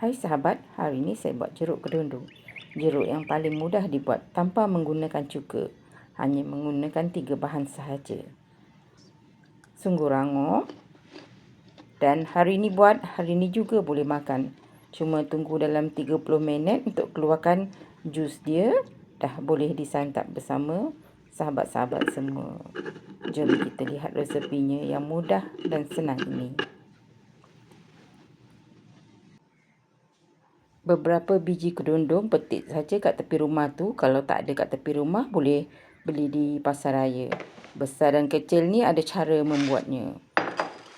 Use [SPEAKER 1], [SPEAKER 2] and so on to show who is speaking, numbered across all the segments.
[SPEAKER 1] Hai sahabat, hari ini saya buat jeruk kedondong. Jeruk yang paling mudah dibuat tanpa menggunakan cuka. Hanya menggunakan 3 bahan sahaja. Sungguh rangup. Dan hari ini buat, hari ini juga boleh makan. Cuma tunggu dalam 30 minit untuk keluarkan jus dia. Dah boleh disantap bersama sahabat-sahabat semua. Jom kita lihat resepinya yang mudah dan senang ini. Beberapa biji kedondong petik saja kat tepi rumah tu. Kalau tak ada kat tepi rumah, boleh beli di pasar raya. Besar dan kecil ni ada cara membuatnya.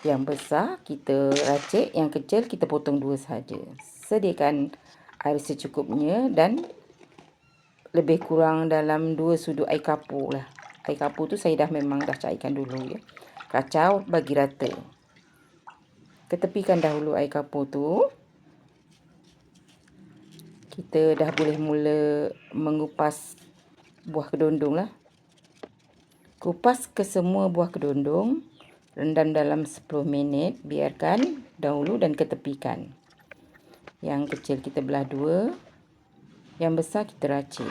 [SPEAKER 1] Yang besar kita racik, yang kecil kita potong 2 saja. Sediakan air secukupnya dan lebih kurang dalam 2 sudu air kapur lah. Air kapur tu saya memang dah cairkan dulu ya. Kacau bagi rata. Ketepikan dahulu air kapur tu. Kita dah boleh mula mengupas buah kedondong lah. Kupas ke semua buah kedondong. Rendam dalam 10 minit. Biarkan dahulu dan ketepikan. Yang kecil kita belah 2. Yang besar kita racik.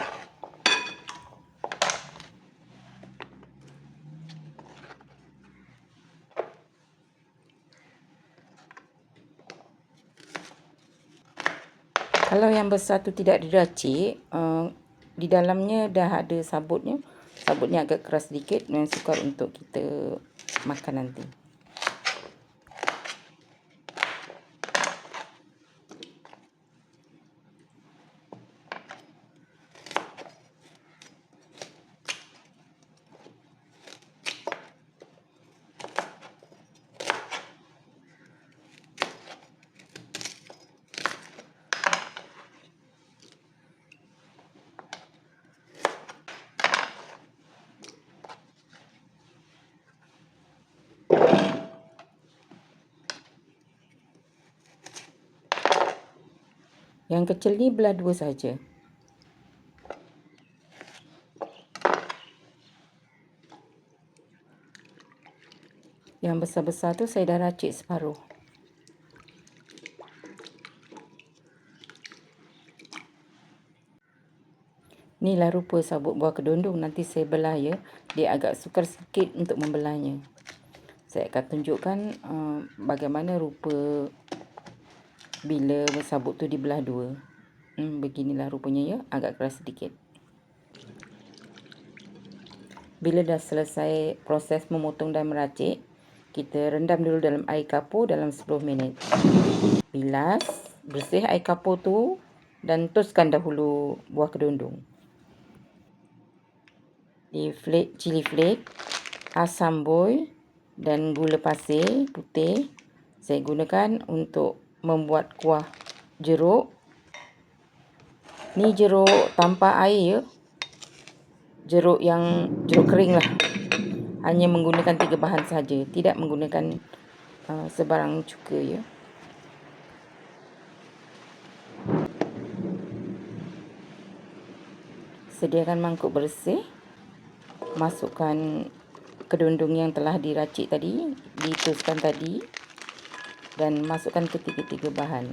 [SPEAKER 1] Kalau yang besar tu tidak diracik, di dalamnya dah ada sabutnya. Sabutnya agak keras sedikit dan sukar untuk kita makan nanti. Yang kecil ni belah 2 saja. Yang besar-besar tu saya dah racik separuh. Inilah rupa sabut buah kedondong. Nanti saya belah ya. Dia agak sukar sikit untuk membelahnya. Saya akan tunjukkan bagaimana rupa bila sabut tu dibelah 2. Beginilah rupanya ya. Agak keras sedikit. Bila dah selesai proses memotong dan meracik, kita rendam dulu dalam air kapur dalam 10 minit. Bilas, bersih air kapur tu dan tuskan dahulu buah kedondong. Cili flake, asam boy dan gula pasir putih saya gunakan untuk membuat kuah jeruk. Ni jeruk tanpa air ya. Jeruk kering lah. Hanya menggunakan 3 bahan saja, tidak menggunakan sebarang cuka ya. Sediakan mangkuk bersih. Masukkan kedondong yang telah diracik tadi, dituskan tadi dan masukkan ketiga-tiga bahan.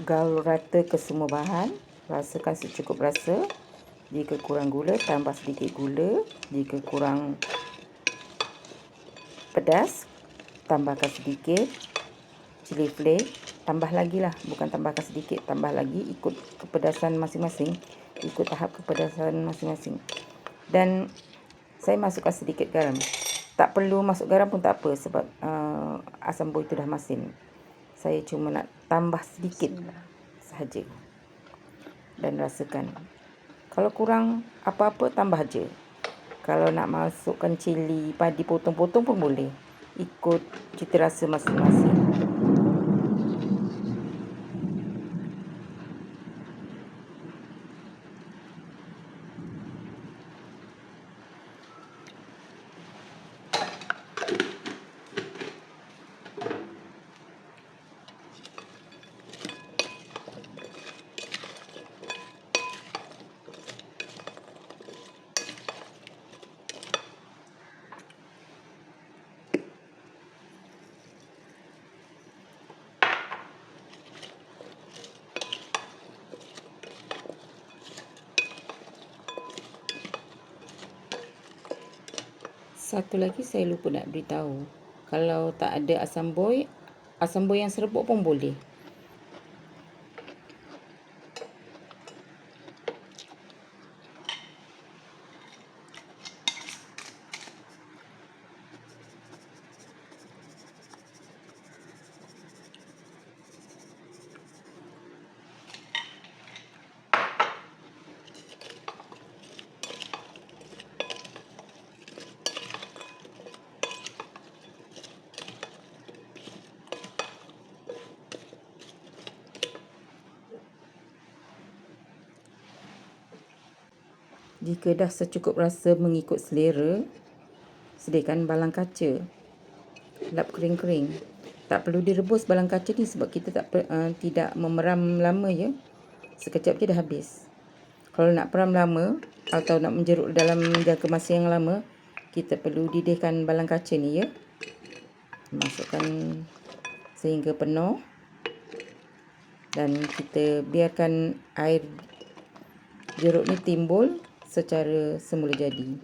[SPEAKER 1] Gaul rata ke semua bahan. Rasakan secukup rasa. Jika kurang gula, tambah sedikit gula. Jika kurang pedas, tambahkan sedikit. Cili flake, tambah lagi lah. Bukan tambahkan sedikit, tambah lagi. Ikut kepedasan masing-masing. Ikut tahap kepedasan masing-masing. Dan saya masukkan sedikit garam. Tak perlu masuk garam pun tak apa sebab asam boy itu dah masin. Saya cuma nak tambah sedikit sahaja. Dan rasakan. Kalau kurang apa-apa tambah je. Kalau nak masukkan cili padi potong-potong pun boleh. Ikut cita rasa masing-masing. Satu lagi saya lupa nak beritahu. Kalau tak ada asam boy yang serbuk pun boleh. Jika dah secukup rasa mengikut selera, sediakan balang kaca. Lap kering-kering. Tak perlu direbus balang kaca ni sebab kita tidak memeram lama ya. Sekejap je dah habis. Kalau nak peram lama atau nak menjeruk dalam jangka masa yang lama, kita perlu didihkan balang kaca ni ya. Masukkan sehingga penuh dan kita biarkan air jeruk ni timbul secara semula jadi.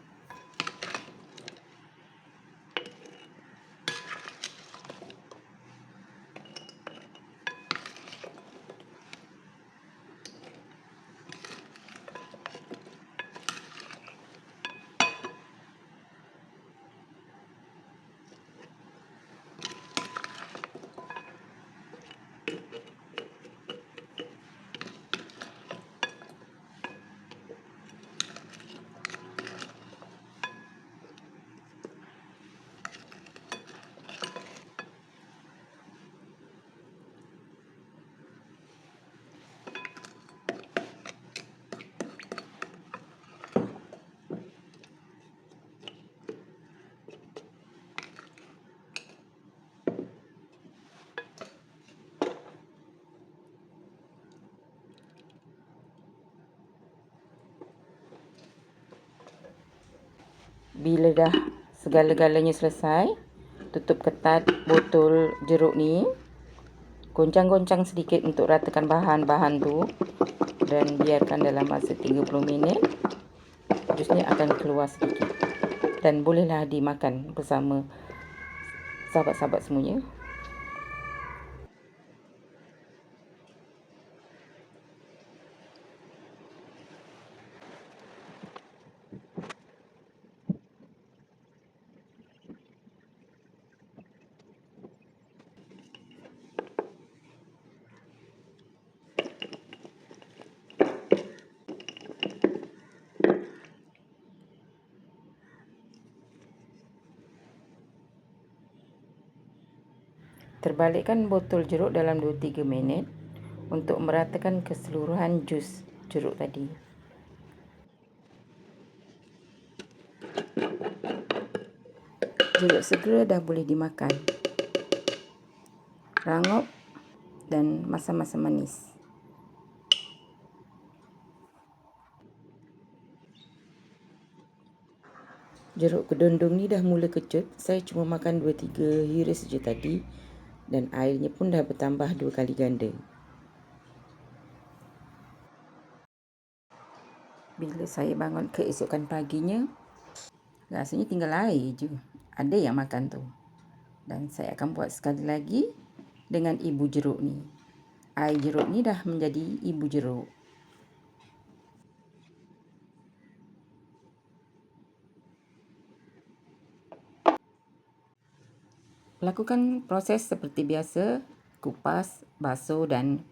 [SPEAKER 1] Bila dah segala-galanya selesai, tutup ketat botol jeruk ni. Goncang-goncang sedikit untuk ratakan bahan-bahan tu dan biarkan dalam masa 30 minit. Jusnya akan keluar sedikit dan bolehlah dimakan bersama sahabat-sahabat semuanya. Terbalikkan botol jeruk dalam 2-3 minit untuk meratakan keseluruhan jus jeruk tadi. Jeruk segera dah boleh dimakan. Rangup dan masam-masam manis. Jeruk kedondong ni dah mula kecut. Saya cuma makan 2-3 hiris saja tadi. Dan airnya pun dah bertambah 2 kali ganda. Bila saya bangun keesokan paginya, rasanya tinggal air je. Ada yang makan tu. Dan saya akan buat sekali lagi dengan ibu jeruk ni. Air jeruk ni dah menjadi ibu jeruk. Lakukan proses seperti biasa, kupas, basuh dan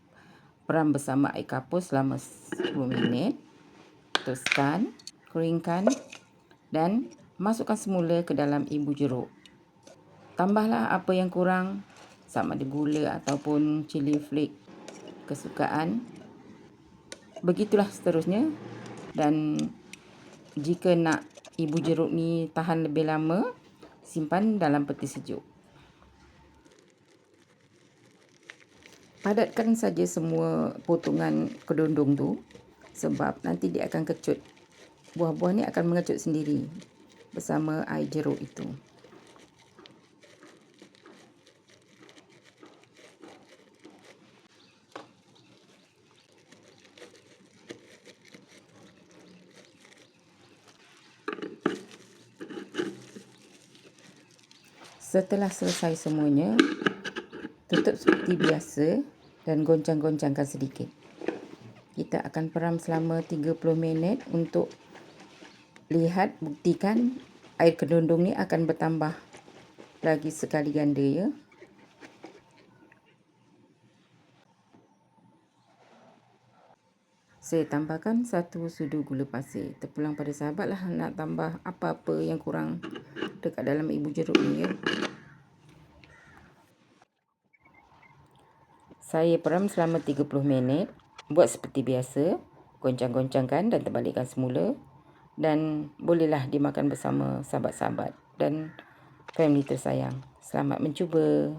[SPEAKER 1] peram bersama air kapur selama 10 minit. Tutuskan, keringkan dan masukkan semula ke dalam ibu jeruk. Tambahlah apa yang kurang, sama ada gula ataupun cili flake kesukaan. Begitulah seterusnya. Dan jika nak ibu jeruk ni tahan lebih lama, simpan dalam peti sejuk. Padatkan saja semua potongan kedondong tu sebab nanti dia akan kecut. Buah-buah ni akan mengecut sendiri bersama air jeruk itu. Setelah selesai semuanya, tutup seperti biasa dan goncang-goncangkan sedikit. Kita akan peram selama 30 minit untuk buktikan air kedondong ni akan bertambah lagi sekali ganda ya. Saya tambahkan 1 sudu gula pasir. Terpulang pada sahabat lah nak tambah apa-apa yang kurang dekat dalam ibu jeruk ni ya. Saya peram selama 30 minit. Buat seperti biasa, goncang-goncangkan dan terbalikkan semula. Dan bolehlah dimakan bersama sahabat-sahabat dan family tersayang. Selamat mencuba.